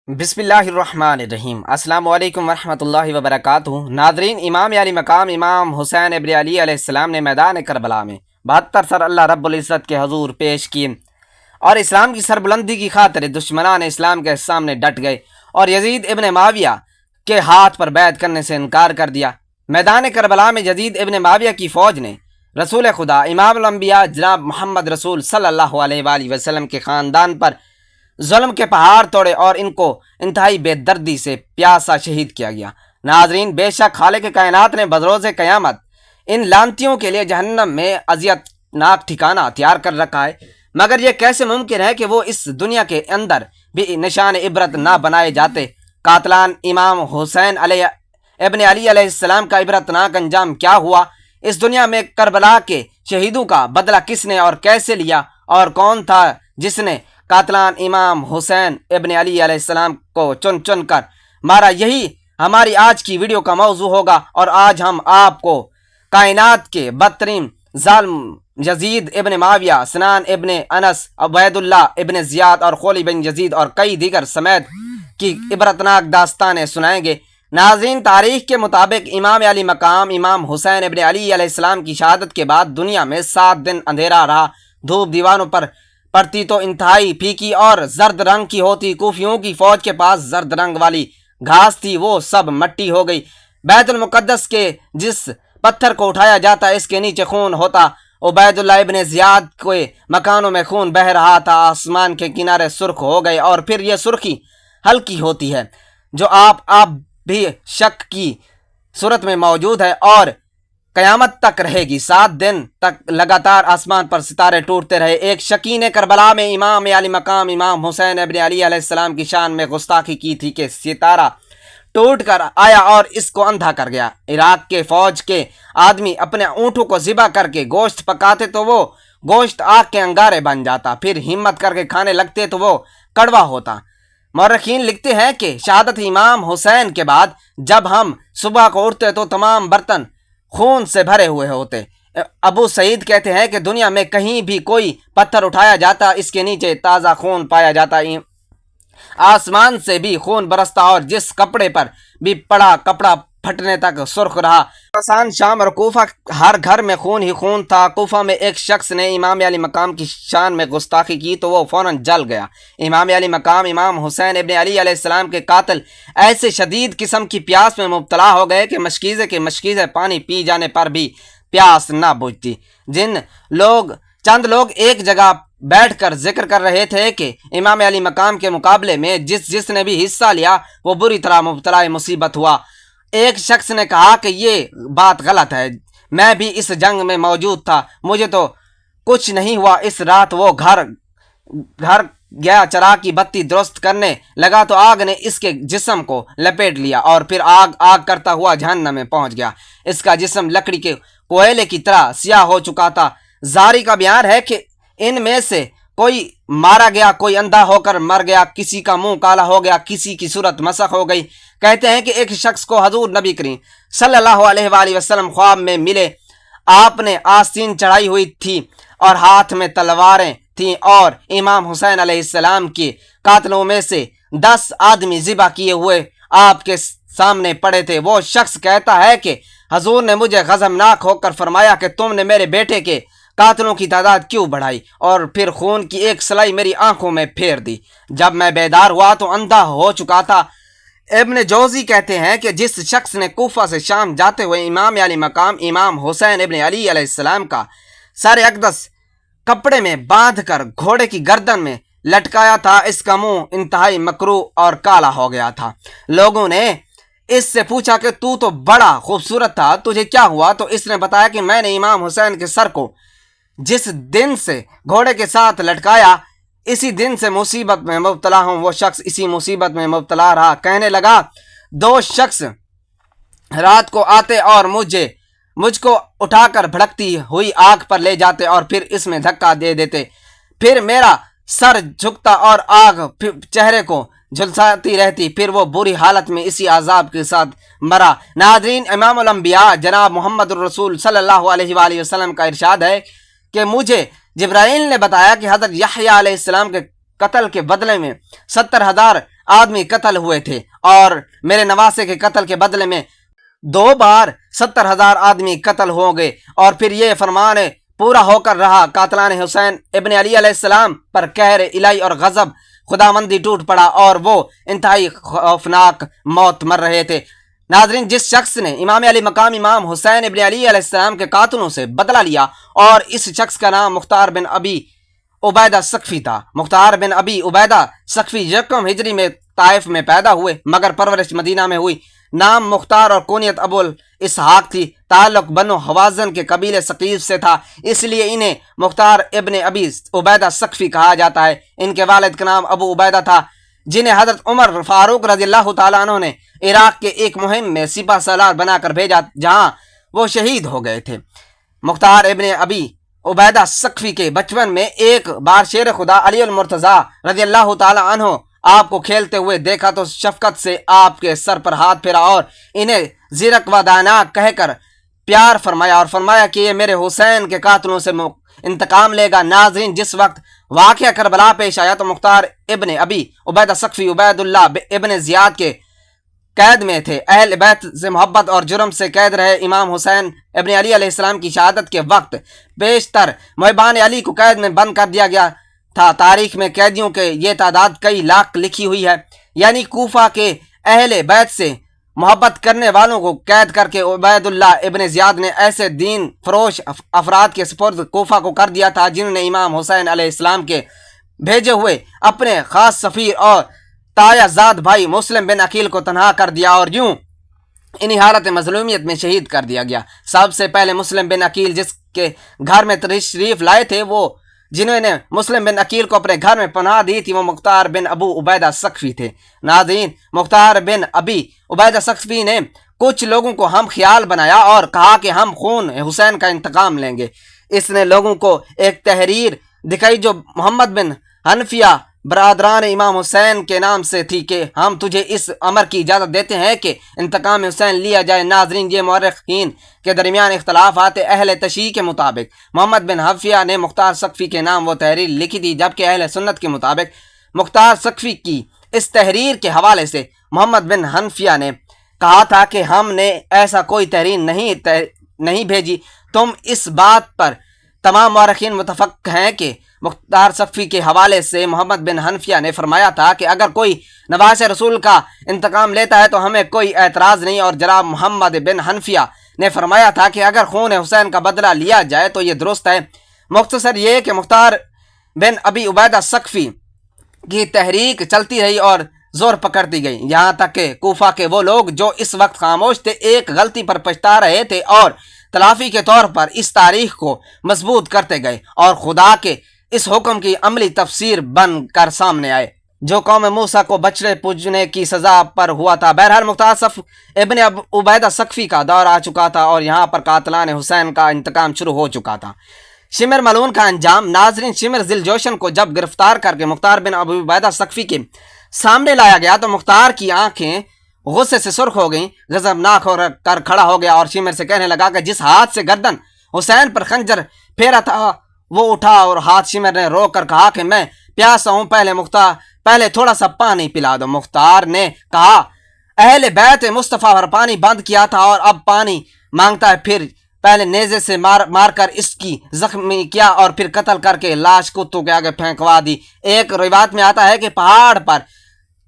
بسم اللہ الرحمن الرحیم۔ السلام علیکم ورحمۃ اللہ وبرکاتہ۔ ناظرین، امام علی مقام امام حسین ابن علی علیہ السلام نے میدان کربلا میں 72 سر اللہ رب العزت کے حضور پیش کیے اور اسلام کی سربلندی کی خاطر دشمنان اسلام کے سامنے ڈٹ گئے اور یزید ابن معاویہ کے ہاتھ پر بیعت کرنے سے انکار کر دیا۔ میدان کربلا میں یزید ابن معاویہ کی فوج نے رسول خدا امام الانبیاء جناب محمد رسول صلی اللہ علیہ وآلہ وسلم کے خاندان پر ظلم کے پہاڑ توڑے اور ان کو انتہائی بے دردی سے پیاسا شہید کیا گیا۔ ناظرین، بے شک خالق کائنات نے بروز قیامت ان لانتیوں کے لیے جہنم میں اذیت ناک ٹھکانہ تیار کر رکھا ہے، مگر یہ کیسے ممکن ہے کہ وہ اس دنیا کے اندر بھی نشان عبرت نہ بنائے جاتے؟ قاتلان امام حسین ابن علی علیہ السلام کا عبرتناک انجام کیا ہوا؟ اس دنیا میں کربلا کے شہیدوں کا بدلہ کس نے اور کیسے لیا، اور کون تھا جس نے قاتلان امام حسین ابن علی علیہ السلام کو چن چن کر مارا؟ یہی ہماری آج کی ویڈیو کا موضوع ہوگا، اور آج ہم آپ کو کائنات کے بدترین ظالم یزید ابن معاویہ، سنان ابن انس، عبید اللہ ابن زیاد اور خولی بن یزید اور کئی دیگر سمیت کی عبرتناک داستانیں سنائیں گے۔ ناظرین، تاریخ کے مطابق امام علی مقام امام حسین ابن علی علیہ السلام کی شہادت کے بعد دنیا میں 7 دن اندھیرا رہا۔ دھوپ دیواروں پر پڑتی تو انتہائی پھیکی اور زرد رنگ کی ہوتی۔ کوفیوں کی فوج کے پاس زرد رنگ والی گھاس تھی، وہ سب مٹی ہو گئی۔ بیت المقدس کے جس پتھر کو اٹھایا جاتا اس کے نیچے خون ہوتا۔ عبید اللہ ابن زیاد کے مکانوں میں خون بہہ رہا تھا۔ آسمان کے کنارے سرخ ہو گئے، اور پھر یہ سرخی ہلکی ہوتی ہے جو آپ بھی شک کی صورت میں موجود ہے اور قیامت تک رہے گی۔ 7 دن تک لگاتار آسمان پر ستارے ٹوٹتے رہے۔ ایک شکی نے کربلا میں امام علی مقام امام حسین ابن علی علیہ السلام کی شان میں گستاخی کی تھی کہ ستارہ ٹوٹ کر آیا اور اس کو اندھا کر گیا۔ عراق کے فوج کے آدمی اپنے اونٹوں کو ذبح کر کے گوشت پکاتے تو وہ گوشت آگ کے انگارے بن جاتا، پھر ہمت کر کے کھانے لگتے تو وہ کڑوا ہوتا۔ مورخین لکھتے ہیں کہ شہادت امام حسین کے بعد جب ہم صبح کو اٹھتے تو تمام برتن خون سے بھرے ہوئے ہوتے۔ ابو سعید کہتے ہیں کہ دنیا میں کہیں بھی کوئی پتھر اٹھایا جاتا اس کے نیچے تازہ خون پایا جاتا، آسمان سے بھی خون برستا اور جس کپڑے پر بھی پڑا کپڑا پھٹنے تک سرخ رہا۔ خراسان، شام اور کوفہ، ہر گھر میں خون ہی خون تھا۔ کوفہ میں ایک شخص نے امام علی مقام کی شان میں گستاخی کی تو وہ فوراً جل گیا۔ امام علی مقام امام حسین ابن علی علیہ السلام کے قاتل ایسے شدید قسم کی پیاس میں مبتلا ہو گئے کہ مشکیزے پانی پی جانے پر بھی پیاس نہ بجھتی۔ چند لوگ ایک جگہ بیٹھ کر ذکر کر رہے تھے کہ امام علی مقام کے مقابلے میں جس نے بھی حصہ لیا وہ بری طرح مبتلا مصیبت ہوا۔ ایک شخص نے کہا کہ یہ بات غلط ہے، میں بھی اس جنگ میں موجود تھا، مجھے تو کچھ نہیں ہوا۔ اس رات وہ گھر گیا، چراغ کی بتی درست کرنے لگا تو آگ نے اس کے جسم کو لپیٹ لیا اور پھر آگ کرتا ہوا جہنم میں پہنچ گیا۔ اس کا جسم لکڑی کے کوئلے کی طرح سیاہ ہو چکا تھا۔ زاری کا بیان ہے کہ ان میں سے کوئی مارا گیا، کوئی اندھا ہو کر مر گیا، کسی کا منہ کالا ہو گیا، کسی کی صورت مسخ ہو گئی۔ کہتے ہیں کہ ایک شخص کو حضور نبی کریم صلی اللہ علیہ وآلہ وسلم خواب میں ملے۔ آپ نے آستین چڑھائی ہوئی تھی اور ہاتھ میں تلواریں تھیں، اور امام حسین علیہ السلام کے قاتلوں میں سے 10 آدمی ذبح کیے ہوئے آپ کے سامنے پڑے تھے۔ وہ شخص کہتا ہے کہ حضور نے مجھے غضبناک ہو کر فرمایا کہ تم نے میرے بیٹے کے قاتلوں کی تعداد کیوں بڑھائی، اور پھر خون کی ایک سلائی میری آنکھوں میں پھیر دی۔ جب میں بیدار ہوا تو اندھا ہو چکا تھا۔ ابن جوزی کہتے ہیں کہ جس شخص نے کوفہ سے شام جاتے ہوئے امام علی مقام امام حسین ابن علی علیہ السلام کا سر اقدس کپڑے میں باندھ کر گھوڑے کی گردن میں لٹکایا تھا، اس کا منہ انتہائی مکروہ اور کالا ہو گیا تھا۔ لوگوں نے اس سے پوچھا کہ تو بڑا خوبصورت تھا، تجھے کیا ہوا؟ تو اس نے بتایا کہ میں نے امام حسین کے سر کو جس دن سے گھوڑے کے ساتھ لٹکایا اسی دن سے مصیبت میں مبتلا ہوں۔ وہ شخص اسی مصیبت میں مبتلا رہا۔ کہنے لگا 2 شخص رات کو آتے اور مجھ کو اٹھا کر بھڑکتی ہوئی آگ پر لے جاتے اور پھر اس میں دھکا دے دیتے، پھر میرا سر جھکتا اور آگ چہرے کو جھلساتی رہتی، پھر وہ بری حالت میں اسی عذاب کے ساتھ مرا۔ ناظرین، امام الانبیاء جناب محمد الرسول صلی اللہ علیہ وآلہ وسلم کا ارشاد ہے کہ مجھے جبرائیل نے بتایا کہ حضرت یحییٰ علیہ السلام کے قتل کے بدلے میں 70,000 آدمی قتل ہوئے تھے اور میرے نواسے کے قتل کے بدلے میں 2 بار 70,000 آدمی قتل ہو گئے۔ اور پھر یہ فرمان پورا ہو کر رہا، قاتلان حسین ابن علی علیہ السلام پر قہر الہی اور غضب خداوندی ٹوٹ پڑا اور وہ انتہائی خوفناک موت مر رہے تھے۔ ناظرین، جس شخص نے امام علی مقام امام حسین ابن علی علیہ السلام کے قاتلوں سے بدلہ لیا، اور اس شخص کا نام مختار بن ابی عبیدہ ثقفی تھا۔ مختار بن ابی عبیدہ ثقفی 1 ہجری میں طائف میں پیدا ہوئے مگر پرورش مدینہ میں ہوئی۔ نام مختار اور کنیت ابو اسحاق تھی۔ تعلق بنو حوازن کے قبیلے ثقیف سے تھا، اس لیے انہیں مختار ابن ابی عبیدہ ثقفی کہا جاتا ہے۔ ان کے والد کا نام ابو عبیدہ تھا، جنہیں حضرت عمر فاروق رضی اللہ تعالیٰ عنہ نے عراق کے ایک مہم میں سپہ سالار بنا کر بھیجا، جہاں وہ شہید ہو گئے تھے۔ مختار ابن ابی عبیدہ ثقفی کے بچپن میں ایک بار شیر خدا علی المرتضیٰ رضی اللہ تعالیٰ عنہ آپ کو کھیلتے ہوئے دیکھا تو شفقت سے آپ کے سر پر ہاتھ پھیرا اور انہیں زیرک و دانا کہہ کر پیار فرمایا اور فرمایا کہ یہ میرے حسین کے قاتلوں سے انتقام لے گا۔ ناظرین، جس وقت واقعہ کربلا پیش آیا تو مختار ابن ابی عبیدہ ثقفی عبید اللہ ابن زیاد کے قید میں تھے۔ اہل بیت سے محبت اور جرم سے قید رہے امام حسین ابن علی علیہ السلام کی شہادت کے وقت بیشتر محبان علی کو قید میں بند کر دیا گیا تھا۔ تاریخ میں قیدیوں کے یہ تعداد کئی لاکھ لکھی ہوئی ہے، یعنی کوفہ کے اہل بیت سے محبت کرنے والوں کو قید کر کے عبید اللہ ابن زیاد نے ایسے دین فروش افراد کے سپرد کوفہ کو کر دیا تھا جنہوں نے امام حسین علیہ السلام کے بھیجے ہوئے اپنے خاص سفیر اور تایہ زاد بھائی مسلم بن عقیل کو تنہا کر دیا اور یوں انہی حالت مظلومیت میں شہید کر دیا گیا۔ سب سے پہلے مسلم بن عقیل جس کے گھر میں تشریف لائے تھے، وہ جنہوں نے مسلم بن عقیل کو اپنے گھر میں پناہ دی تھی، وہ مختار بن ابو عبیدہ ثقفی تھے۔ ناظرین، مختار بن ابی عبیدہ ثقفی نے کچھ لوگوں کو ہم خیال بنایا اور کہا کہ ہم خون حسین کا انتقام لیں گے۔ اس نے لوگوں کو ایک تحریر دکھائی جو محمد بن حنفیہ برادران امام حسین کے نام سے تھی کہ ہم تجھے اس امر کی اجازت دیتے ہیں کہ انتقام حسین لیا جائے۔ ناظرین، یہ مورخین کے درمیان اختلافات اہل تشیع کے مطابق محمد بن حنفیہ نے مختار ثقفی کے نام وہ تحریر لکھی تھی، جبکہ اہل سنت کے مطابق مختار ثقفی کی اس تحریر کے حوالے سے محمد بن حنفیہ نے کہا تھا کہ ہم نے ایسا کوئی تحریر نہیں بھیجی۔ تم اس بات پر تمام مورخین متفق ہیں کہ مختار ثقفی کے حوالے سے محمد بن حنفیہ نے فرمایا تھا کہ اگر کوئی نواز رسول کا انتقام لیتا ہے تو ہمیں کوئی اعتراض نہیں، اور جناب محمد بن حنفیہ نے فرمایا تھا کہ اگر خون حسین کا بدلہ لیا جائے تو یہ درست ہے۔ مختصر یہ کہ مختار بن ابی عبیدہ ثقفی کی تحریک چلتی رہی اور زور پکڑتی گئی، یہاں تک کہ کوفہ کے وہ لوگ جو اس وقت خاموش تھے ایک غلطی پر پچھتا رہے تھے اور تلافی کے طور پر اس تاریخ کو مضبوط کرتے گئے اور خدا کے اس حکم کی عملی تفسیر بن کر سامنے آئے جو قوم موسیٰ کو بچڑے پوجنے کی سزا پر ہوا تھا۔ بہرحال مختار ابن عبیدہ ثقفی کا دور آ چکا تھا اور یہاں پر قاتلان حسین کا انتقام شروع ہو چکا تھا۔ شمر ملعون کا انجام۔ ناظرین، شمر ذی الجوشن کو جب گرفتار کر کے مختار بن ابی عبیدہ ثقفی کے سامنے لایا گیا تو مختار کی آنکھیں غصے سے سرخ ہو گئیں، غضبناک ہو کر کھڑا ہو گیا اور شمر سے کہنے لگا کہ جس ہاتھ سے گردن حسین پر خنجر پھیرا تھا وہ اٹھا، اور ہاتھ شمر نے رو کر کہا کہ میں پیاسا ہوں، پہلے تھوڑا سا پانی پلا دو۔ مختار نے کہا اہل بیت مصطفیٰ پر پانی بند کیا تھا اور اب پانی مانگتا ہے، پھر پہلے نیزے سے مار کر اس کی زخمی کیا اور پھر قتل کر کے لاش کتوں کے آگے پھینکوا دی۔ ایک روایت میں آتا ہے کہ پہاڑ پر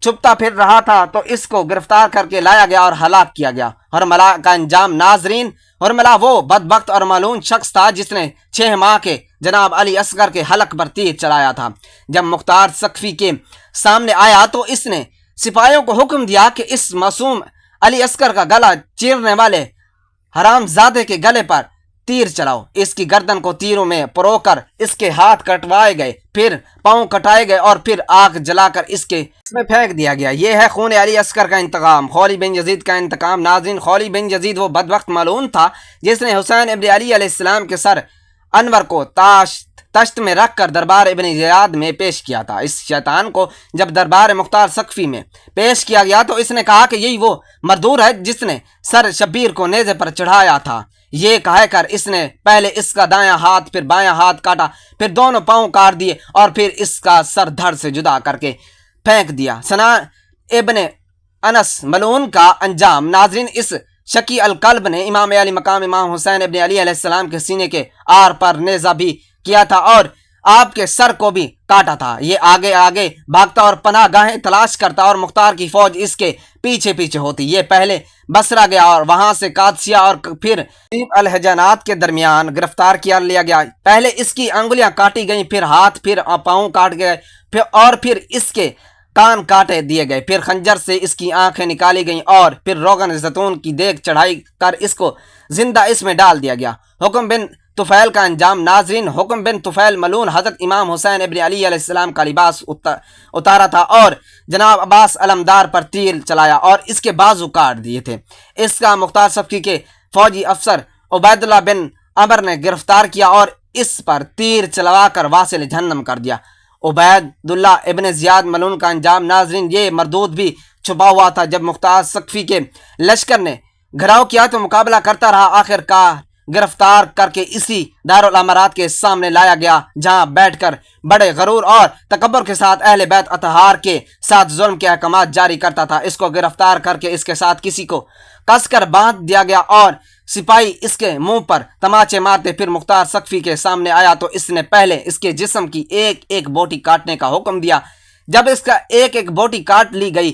چھپتا پھر رہا تھا تو اس کو گرفتار کر کے لایا گیا اور ہلاک کیا گیا۔ حرملہ کا انجام۔ ناظرین، حرملہ وہ بدبخت اور ملعون شخص تھا جس نے 6 ماہ کے جناب علی اصغر کے حلق پر تیر چلایا تھا۔ جب مختار ثقفی کے سامنے آیا تو اس نے سپاہیوں کو حکم دیا کہ اس معصوم علی اصغر کا گلا چیرنے والے حرام زادے کے گلے پر تیر چلاؤ۔ اس کی گردن کو تیروں میں پرو کر اس کے ہاتھ کٹوائے گئے، پھر پاؤں کٹائے گئے اور پھر آگ جلا کر اس میں پھینک دیا گیا۔ یہ ہے خون علی اصغر کا انتقام، خولی بن یزید کا انتقام۔ ناظرین، خولی بن یزید وہ بدبخت ملعون تھا جس نے حسین ابن علی علیہ السلام کے سر انور کو تشت میں رکھ کر دربار ابن زیاد میں پیش کیا تھا۔ اس شیطان کو جب دربار مختار ثقفی میں پیش کیا گیا تو اس نے کہا کہ یہی وہ مردور ہے جس نے سر شبیر کو نیزے پر چڑھایا تھا۔ یہ کہہ کر اس نے پہلے اس کا دایاں ہاتھ پھر بایاں ہاتھ کاٹا، پھر دونوں پاؤں کاٹ دیے اور پھر اس کا سر دھڑ سے جدا کر کے پھینک دیا۔ ابن انس ملعون کا انجام۔ ناظرین، اس شکی القلب نے امام علی مقام امام حسین ابن علی علیہ السلام کے سینے کے آر پر نیزہ بھی کیا تھا اور آپ کے سر کو بھی کاٹا تھا۔ یہ آگے آگے بھاگتا اور پناہ گاہیں تلاش کرتا اور مختار کی فوج اس کے پیچھے پیچھے ہوتی۔ یہ پہلے بصرہ گیا اور وہاں سے قادسیہ اور پھر الحجانات کے درمیان گرفتار کیا لیا گیا۔ پہلے اس کی انگلیاں کاٹی گئیں، پھر ہاتھ، پھر پاؤں کاٹ گئے، پھر اس کے کان کاٹے دیے گئے، پھر خنجر سے اس کی آنکھیں نکالی گئیں اور پھر روغن زیتون کی دیگ چڑھائی کر اس کو زندہ اس میں ڈال دیا گیا۔ حکم بن طفیل کا انجام۔ ناظرین، حکم بن طفیل ملعون حضرت امام حسین ابن علی علیہ السلام کا لباس اتارا تھا اور جناب عباس علمدار پر تیر چلایا اور اس کے بازو کاٹ دیے تھے۔ اس کا مختار صفی کے فوجی افسر عبید اللہ بن عمر نے گرفتار کیا اور اس پر تیر چلوا کر واصل جہنم کر دیا۔ عبید اللہ ابن زیاد ملعون کا انجام۔ ناظرین، یہ مردود بھی چھپا ہوا تھا۔ جب مختار صفی کے لشکر نے گھراؤ کیا تو مقابلہ کرتا رہا، آخر کار گرفتار کر کے اسی دارالامارات کے سامنے لایا گیا جہاں بیٹھ کر بڑے غرور اور تکبر کے ساتھ اہل بیت اطہار کے ساتھ ظلم کے احکامات جاری کرتا تھا۔ اس کو گرفتار کر کے اس کے ساتھ کسی کو کس کر باندھ دیا گیا اور سپاہی اس کے منہ پر تماچے مارتے۔ پھر مختار صفی کے سامنے آیا تو اس نے پہلے اس کے جسم کی ایک ایک بوٹی کاٹنے کا حکم دیا۔ جب اس کا ایک ایک بوٹی کاٹ لی گئی،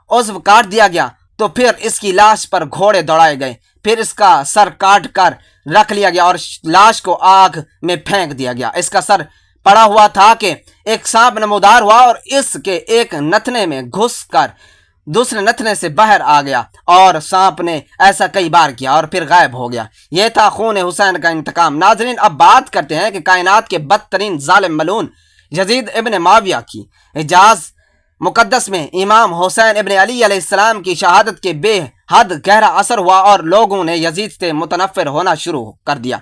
عضو کاٹ دیا گیا، تو پھر اس کی لاش پر گھوڑے دوڑائے گئے، پھر اس کا سر کاٹ کر رکھ لیا گیا اور لاش کو آگ میں پھینک دیا گیا۔ اس کا سر پڑا ہوا تھا کہ ایک سانپ نمودار ہوا اور اس کے ایک نتنے میں گھس کر دوسرے نتنے سے باہر آ گیا اور سانپ نے ایسا کئی بار کیا اور پھر غائب ہو گیا۔ یہ تھا خون حسین کا انتقام۔ ناظرین، اب بات کرتے ہیں کہ کائنات کے بدترین ظالم ملعون یزید ابن معاویہ کی حجاز مقدس میں امام حسین ابن علی علیہ السلام کی شہادت کے بے حد گہرا اثر ہوا اور لوگوں نے یزید سے متنفر ہونا شروع کر دیا۔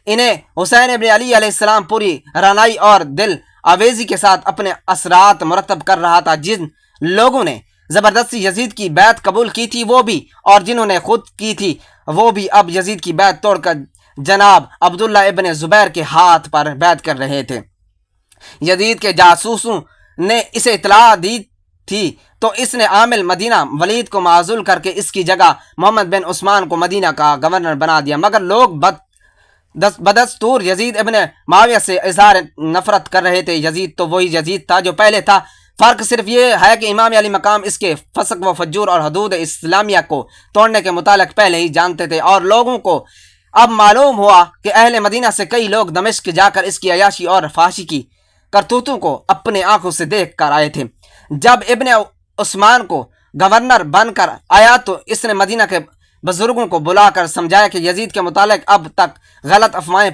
انہیں حسین ابن علی علیہ السلام پوری رعنائی اور دل آویزی کے ساتھ اپنے اثرات مرتب کر رہا تھا۔ جن لوگوں نے زبردستی یزید کی بیعت قبول کی تھی وہ بھی، اور جنہوں نے خود کی تھی وہ بھی، اب یزید کی بیعت توڑ کر جناب عبداللہ ابن زبیر کے ہاتھ پر بیعت کر رہے تھے۔ یزید کے جاسوسوں نے اسے اطلاع دی تھی تو اس نے عامل مدینہ ولید کو معزول کر کے اس کی جگہ محمد بن عثمان کو مدینہ کا گورنر بنا دیا۔ مگر لوگ بدستور یزید ابن معاویہ سے اظہار نفرت کر رہے تھے۔ یزید تو وہی یزید تھا جو پہلے تھا، فرق صرف یہ ہے کہ امام علی مقام اس کے فسق و فجور اور حدود اسلامیہ کو توڑنے کے متعلق پہلے ہی جانتے تھے، اور لوگوں کو اب معلوم ہوا کہ اہل مدینہ سے کئی لوگ دمشق جا کر اس کی عیاشی اور فحاشی کی کرتوتوں کو اپنے آنکھوں سے دیکھ کر آئے تھے۔ جب ابن عثمان کو گورنر بن کر آیا تو اس نے مدینہ کے بزرگوں کو بلا کر سمجھایا کہ یزید کے متعلق اب تک غلط افواہیں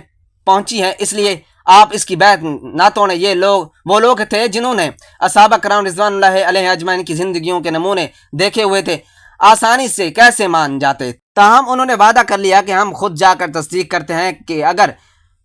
پہنچی ہیں، اس لیے آپ اس کی بیعت نہ توڑیں۔ یہ لوگ وہ لوگ تھے جنہوں نے صحابہ کرام رضوان اللہ علیہ اجمعین کی زندگیوں کے نمونے دیکھے ہوئے تھے، آسانی سے کیسے مان جاتے۔ تاہم انہوں نے وعدہ کر لیا کہ ہم خود جا کر تصدیق کرتے ہیں کہ اگر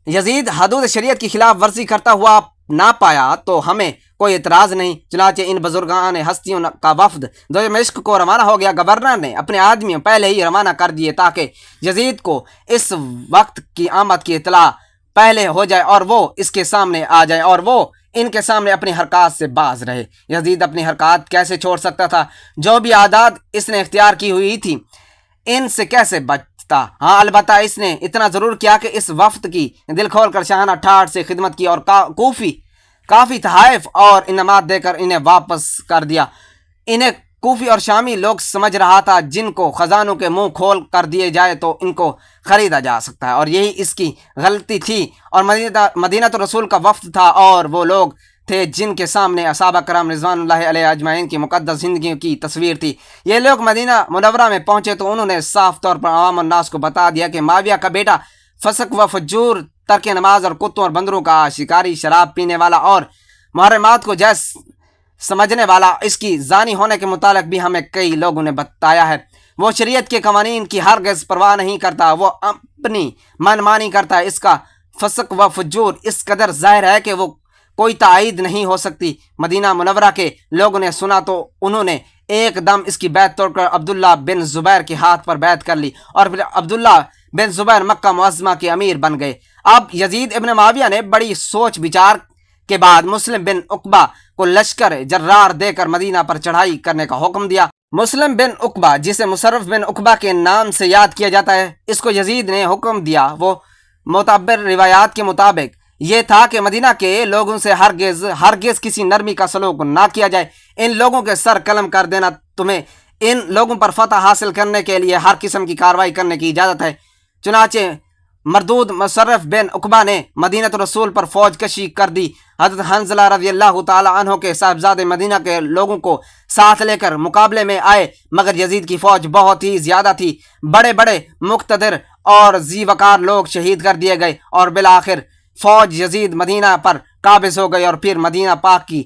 یزید حدود شریعت کی خلاف ورزی کرتا ہوا نہ پایا تو ہمیں کوئی اعتراض نہیں۔ چنانچہ ان بزرگان ہستیوں کا وفد دمشق کو روانہ ہو گیا۔ گورنر نے اپنے آدمیوں پہلے ہی روانہ کر دیے تاکہ یزید کو اس وقت کی آمد کی اطلاع پہلے ہو جائے اور وہ اس کے سامنے آ جائے اور وہ ان کے سامنے اپنی حرکات سے باز رہے۔ یزید اپنی حرکات کیسے چھوڑ سکتا تھا؟ جو بھی عادات اس نے اختیار کی ہوئی تھی ان سے کیسے بچتا؟ ہاں، البتہ اس نے اتنا ضرور کیا کہ اس وفد کی دل کھول کر شاہانہ ٹھاٹ سے خدمت کی اور کافی تحائف اور انعامات دے کر انہیں واپس کر دیا۔ انہیں کوفی اور شامی لوگ سمجھ رہا تھا جن کو خزانوں کے منہ کھول کر دیے جائے تو ان کو خریدا جا سکتا ہے، اور یہی اس کی غلطی تھی۔ اور مدینہ تو رسول کا وفد تھا اور وہ لوگ تھے جن کے سامنے صحابہ کرام رضوان اللہ علیہ اجمعین کی مقدس زندگیوں کی تصویر تھی۔ یہ لوگ مدینہ منورہ میں پہنچے تو انہوں نے صاف طور پر عوام الناس کو بتا دیا کہ معاویہ کا بیٹا فسق و فجور، ترک نماز اور کتوں اور بندروں کا شکاری، شراب پینے والا اور محرمات کو جائز سمجھنے والا، اس کی زانی ہونے کے متعلق بھی ہمیں کئی لوگوں نے بتایا ہے۔ وہ شریعت کے قوانین کی ہرگز پرواہ نہیں کرتا، وہ اپنی من مانی کرتا ہے۔ اس کا فسق و فجور اس قدر ظاہر ہے کہ وہ کوئی تائید نہیں ہو سکتی۔ مدینہ منورہ کے لوگوں نے سنا تو انہوں نے ایک دم اس کی بیعت توڑ کر عبداللہ بن زبیر کے ہاتھ پر بیعت کر لی اور پھر عبداللہ بن زبیر مکہ معظمہ کے امیر بن گئے۔ اب یزید ابن معاویہ نے بڑی سوچ بچار کے بعد مسلم بن عقبہ کو لشکر جرار دے کر مدینہ پر چڑھائی کرنے کا حکم دیا۔ مسلم بن عقبہ، جسے مصرف بن عقبہ کے نام سے یاد کیا جاتا ہے، اس کو یزید نے حکم دیا۔ وہ معتبر روایات کے مطابق یہ تھا کہ مدینہ کے لوگوں سے ہرگز کسی نرمی کا سلوک نہ کیا جائے۔ ان لوگوں کے سر قلم کر دینا، تمہیں ان لوگوں پر فتح حاصل کرنے کے لیے ہر قسم کی کارروائی کرنے کی اجازت ہے۔ چنانچہ مردود مصرف بن عقبہ نے مدینہ رسول پر فوج کشی کر دی۔ حضرت حنظلہ رضی اللہ تعالی عنہ کے صاحبزادے مدینہ کے لوگوں کو ساتھ لے کر مقابلے میں آئے، مگر یزید کی فوج بہت ہی زیادہ تھی۔ بڑے بڑے مقتدر اور ذی وقار لوگ شہید کر دیے گئے اور بالآخر فوج یزید مدینہ پر قابض ہو گئی۔ اور پھر مدینہ پاک کی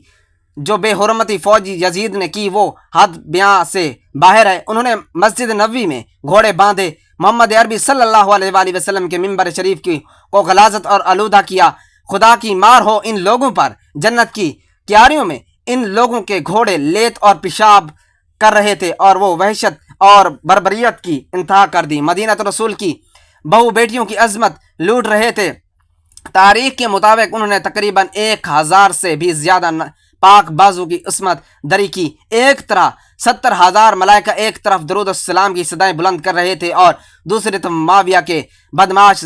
جو بے حرمتی فوج یزید نے کی وہ حد بیاں سے باہر ہے۔ انہوں نے مسجد نبوی میں گھوڑے باندھے، محمد عربی صلی اللہ علیہ وآلہ وسلم کے ممبر شریف کو غلاظت اور آلودہ کیا۔ خدا کی مار ہو ان لوگوں پر۔ جنت کی کیاریوں میں ان لوگوں کے گھوڑے لیت اور پیشاب کر رہے تھے اور وہ وحشت اور بربریت کی انتہا کر دی۔ مدینہ رسول کی بہو بیٹیوں کی عظمت لوٹ رہے تھے۔ تاریخ کے مطابق انہوں نے تقریباً 1000 سے بھی زیادہ پاک بازو کی عصمت دری کی۔ ایک طرح 70,000 ملائکہ ایک طرف درود السلام کی صدائیں بلند کر رہے تھے اور دوسری طرف معاویہ کے بدمعاش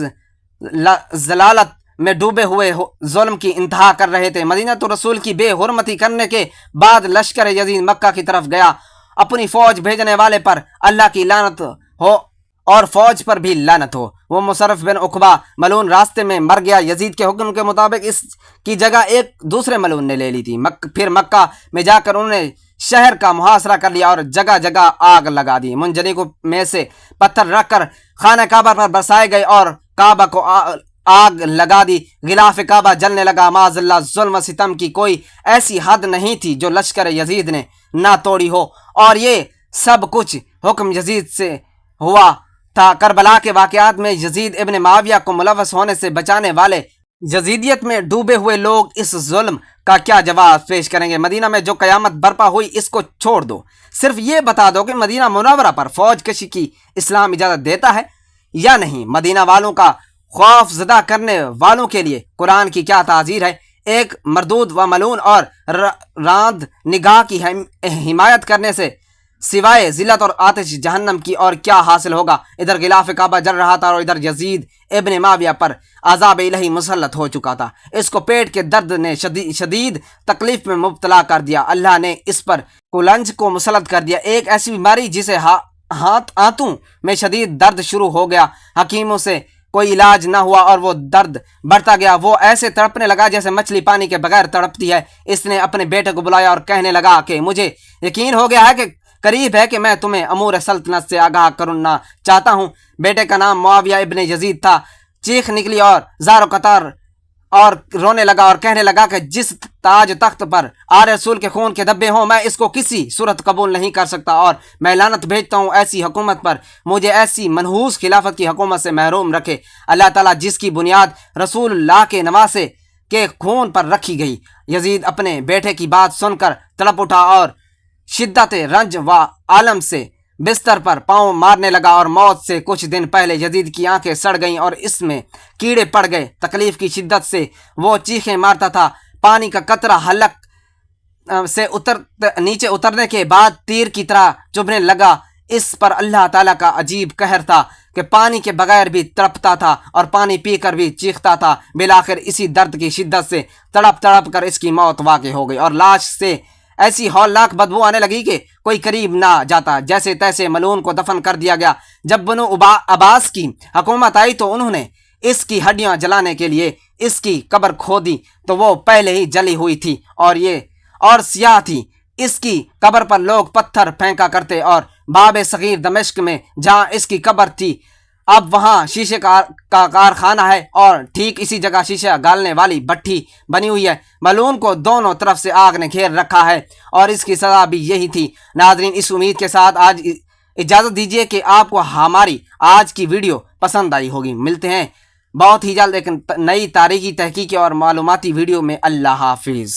ضلالت میں ڈوبے ہوئے ظلم کی انتہا کر رہے تھے۔ مدینہ رسول کی بے حرمتی کرنے کے بعد لشکر یزید مکہ کی طرف گیا۔ اپنی فوج بھیجنے والے پر اللہ کی لعنت ہو اور فوج پر بھی لعنت ہو۔ وہ مصرف بن عقبہ ملعون راستے میں مر گیا۔ یزید کے حکم کے مطابق اس کی جگہ ایک دوسرے ملعون نے لے لی تھی۔ پھر مکہ میں جا کر انہوں نے شہر کا محاصرہ کر لیا اور جگہ جگہ آگ لگا دی۔ منجنیقوں میں سے پتھر رکھ کر خانہ کعبہ پر برسائے گئے اور کعبہ کو آگ لگا دی۔ غلاف کعبہ جلنے لگا۔ معاذ اللہ، ظلم و ستم کی کوئی ایسی حد نہیں تھی جو لشکر یزید نے نہ توڑی ہو، اور یہ سب کچھ حکم یزید سے ہوا تھا۔ کربلا کے واقعات میں یزید ابن معاویہ کو ملوث ہونے سے بچانے والے یزیدیت میں ڈوبے ہوئے لوگ اس ظلم کا کیا جواب پیش کریں گے؟ مدینہ میں جو قیامت برپا ہوئی اس کو چھوڑ دو، صرف یہ بتا دو کہ مدینہ منورہ پر فوج کشی کی اسلام اجازت دیتا ہے یا نہیں۔ مدینہ والوں کا خوف زدہ کرنے والوں کے لیے قرآن کی کیا تعزیر ہے؟ ایک مردود و ملعون اور راند نگاہ کی حمایت کرنے سے سوائے ذلت اور آتش جہنم کی اور کیا حاصل ہوگا؟ ادھر غلاف کعبہ جل رہا تھا اور ادھر یزید ابن معاویہ پر عذاب الہی مسلط ہو چکا تھا۔ اس کو پیٹ کے درد نے شدید تکلیف میں مبتلا کر دیا۔ اللہ نے اس پر کولنج کو مسلط کر دیا، ایک ایسی بیماری جسے آنتوں میں شدید درد شروع ہو گیا۔ حکیموں سے کوئی علاج نہ ہوا اور وہ درد بڑھتا گیا۔ وہ ایسے تڑپنے لگا جیسے مچھلی پانی کے بغیر تڑپتی ہے۔ اس نے اپنے بیٹے کو بلایا اور کہنے لگا کہ مجھے یقین ہو گیا ہے کہ قریب ہے کہ میں تمہیں امور سلطنت سے آگاہ کرنا چاہتا ہوں۔ بیٹے کا نام معاویہ ابن یزید تھا۔ چیخ نکلی اور زار و قطار اور رونے لگا اور کہنے لگا کہ جس تاج تخت پر آل رسول کے خون کے دھبے ہوں میں اس کو کسی صورت قبول نہیں کر سکتا، اور میں لعنت بھیجتا ہوں ایسی حکومت پر، مجھے ایسی منحوس خلافت کی حکومت سے محروم رکھے۔ اللہ تعالیٰ جس کی بنیاد رسول اللہ کے نواسے کے خون پر رکھی گئی۔ یزید اپنے بیٹے کی بات سن کر تڑپ اٹھا اور شدت رنج و عالم سے بستر پر پاؤں مارنے لگا، اور موت سے کچھ دن پہلے یزید کی آنکھیں سڑ گئیں اور اس میں کیڑے پڑ گئے۔ تکلیف کی شدت سے وہ چیخیں مارتا تھا۔ پانی کا قطرہ حلق سے نیچے اترنے کے بعد تیر کی طرح چبھنے لگا۔ اس پر اللہ تعالیٰ کا عجیب قہر تھا کہ پانی کے بغیر بھی تڑپتا تھا اور پانی پی کر بھی چیختا تھا۔ بالآخر اسی درد کی شدت سے تڑپ کر اس کی موت واقع ہو گئی، اور لاش سے ایسی ہولناک بدبو آنے لگی کہ کوئی قریب نہ جاتا۔ جیسے تیسے ملعون کو دفن کر دیا گیا۔ جب بنو عباس کی حکومت آئی تو انہوں نے اس کی ہڈیاں جلانے کے لیے اس کی قبر کھودی تو وہ پہلے ہی جلی ہوئی تھی اور سیاہ تھی۔ اس کی قبر پر لوگ پتھر پھینکا کرتے، اور باب صغیر دمشق میں جہاں اس کی قبر تھی اب وہاں شیشے کا کارخانہ ہے، اور ٹھیک اسی جگہ شیشہ گالنے والی بھٹی بنی ہوئی ہے۔ ملعون کو دونوں طرف سے آگ نے گھیر رکھا ہے، اور اس کی سزا بھی یہی تھی۔ ناظرین، اس امید کے ساتھ آج اجازت دیجیے کہ آپ کو ہماری آج کی ویڈیو پسند آئی ہوگی۔ ملتے ہیں بہت ہی جلد ایک نئی تاریخی تحقیقی اور معلوماتی ویڈیو میں۔ اللہ حافظ۔